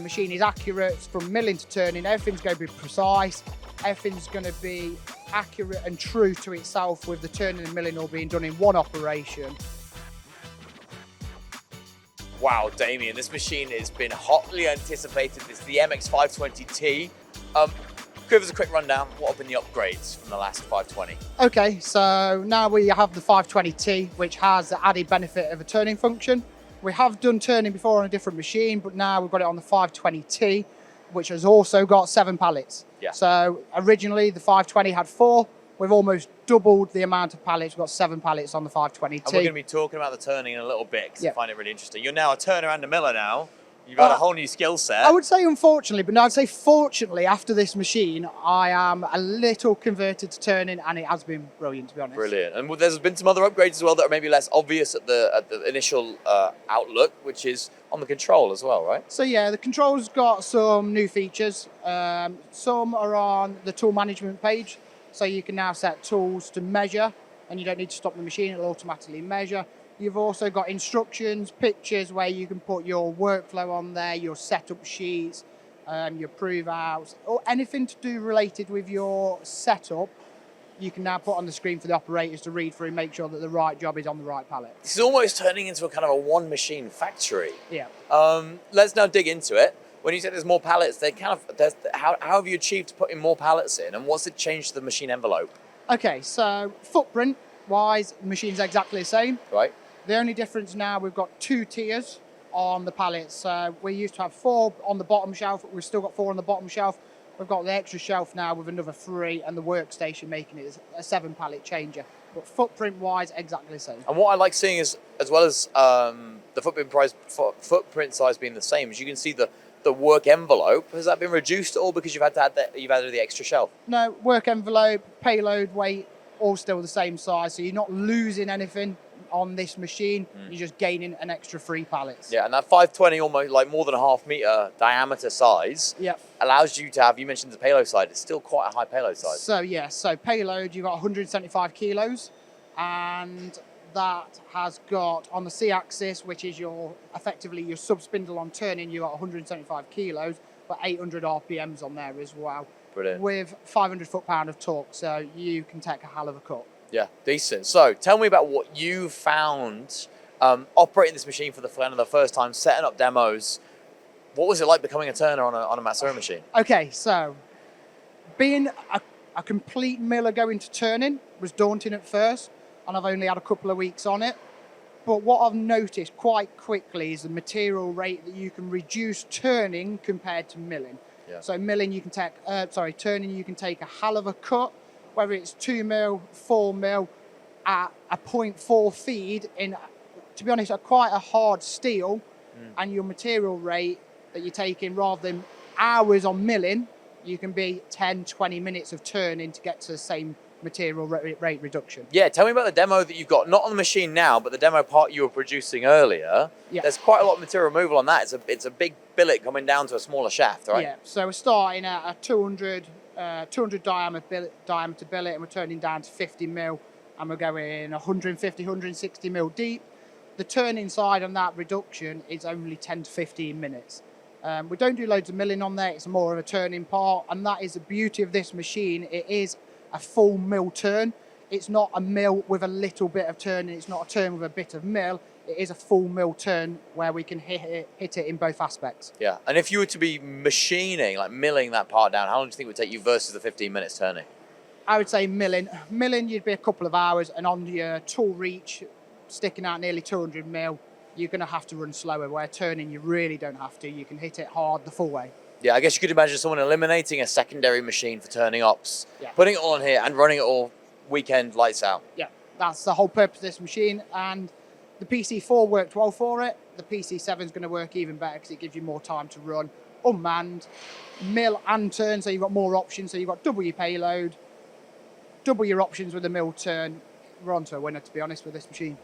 machine is accurate from milling to turning. Everything's going to be precise. Everything's going to be accurate and true to itself, with the turning and milling all being done in one operation. Wow, Damien, this machine has been hotly anticipated. It's the MX-520T. Give us a quick rundown. What have been the upgrades from the last 520? Okay, so now we have the 520T, which has the added benefit of a turning function. We have done turning before on a different machine, but now we've got it on the 520T, which has also got 7 pallets. Yeah. So originally the 520 had 4. We've almost doubled the amount of pallets. We've got 7 pallets on the 520T. And we're going to be talking about the turning in a little bit, because I find it really interesting. You're now a turner and a miller now. You've got a whole new skill set. I would say unfortunately, but no, I'd say fortunately, after this machine, I am a little converted to turning, and it has been brilliant, to be honest. Brilliant. And there's been some other upgrades as well that are maybe less obvious at the initial outlook, which is on the control as well, right? So yeah, the control's got some new features. Some are on the tool management page, so you can now set tools to measure, and you don't need to stop the machine, it'll automatically measure. You've also got instructions, pictures where you can put your workflow on there, your setup sheets, your prove outs, or anything to do related with your setup, you can now put on the screen for the operators to read through and make sure that the right job is on the right pallet. This is almost turning into a kind of a one machine factory. Yeah. Let's now dig into it. When you say there's more pallets, how have you achieved putting more pallets in, and what's it changed to the machine envelope? Okay, so footprint wise, the machine's exactly the same. Right. The only difference now, we've got 2 tiers on the pallets. So we used to have 4 on the bottom shelf, we've still got 4 on the bottom shelf. We've got the extra shelf now with another 3, and the workstation making it a 7 pallet changer. But footprint wise, exactly the same. And what I like seeing is, as well as the footprint size being the same, as you can see the work envelope, has that been reduced at all because you've added the extra shelf? No, work envelope, payload, weight, all still the same size. So you're not losing anything on this machine, you're just gaining an extra 3 pallets. Yeah, and that 520, almost like more than a ½ meter diameter size, allows you to have, you mentioned the payload side, it's still quite a high payload size. So yeah, so payload, you've got 175 kilos, and that has got on the C-axis, which is effectively your sub-spindle on turning, you've got 175 kilos, but 800 RPMs on there as well. Brilliant. With 500 foot-pound of torque, so you can take a hell of a cut. Yeah, decent. So tell me about what you found operating this machine for the first time, setting up demos. What was it like becoming a turner on a Matsuura machine? Okay, so being a complete miller going to turning was daunting at first, and I've only had a couple of weeks on it. But what I've noticed quite quickly is the material rate that you can reduce turning compared to milling. Yeah. So milling, you can take, turning, you can take a hell of a cut, whether it's 2 mil, 4 mil, at a 0.4 feed in, to be honest, quite a hard steel, and your material rate that you're taking, rather than hours on milling, you can be 10, 20 minutes of turning to get to the same material rate reduction. Yeah, tell me about the demo that you've got, not on the machine now, but the demo part you were producing earlier. Yeah. There's quite a lot of material removal on that. It's a big billet coming down to a smaller shaft, right? Yeah, so we're starting at a 200 diameter billet, and we're turning down to 50 mil, and we're going 150, 160 mil deep. The turning side on that reduction is only 10 to 15 minutes. We don't do loads of milling on there, it's more of a turning part, and that is the beauty of this machine. It is a full mill turn. It's not a mill with a little bit of turning, it's not a turn with a bit of mill. It is a full mill turn where we can hit it in both aspects. Yeah, and if you were to be machining, like milling that part down, how long do you think it would take you versus the 15 minutes turning? I would say milling. Milling, you'd be a couple of hours, and on your tool reach, sticking out nearly 200 mil, you're going to have to run slower, where turning, you really don't have to. You can hit it hard the full way. Yeah, I guess you could imagine someone eliminating a secondary machine for turning ops, putting it all on here and running it all weekend lights out. Yeah, that's the whole purpose of this machine, and the PC4 worked well for it. The PC7 is going to work even better because it gives you more time to run unmanned, mill and turn, so you've got more options. So you've got double your payload, double your options with the mill turn. We're on to a winner, to be honest, with this machine.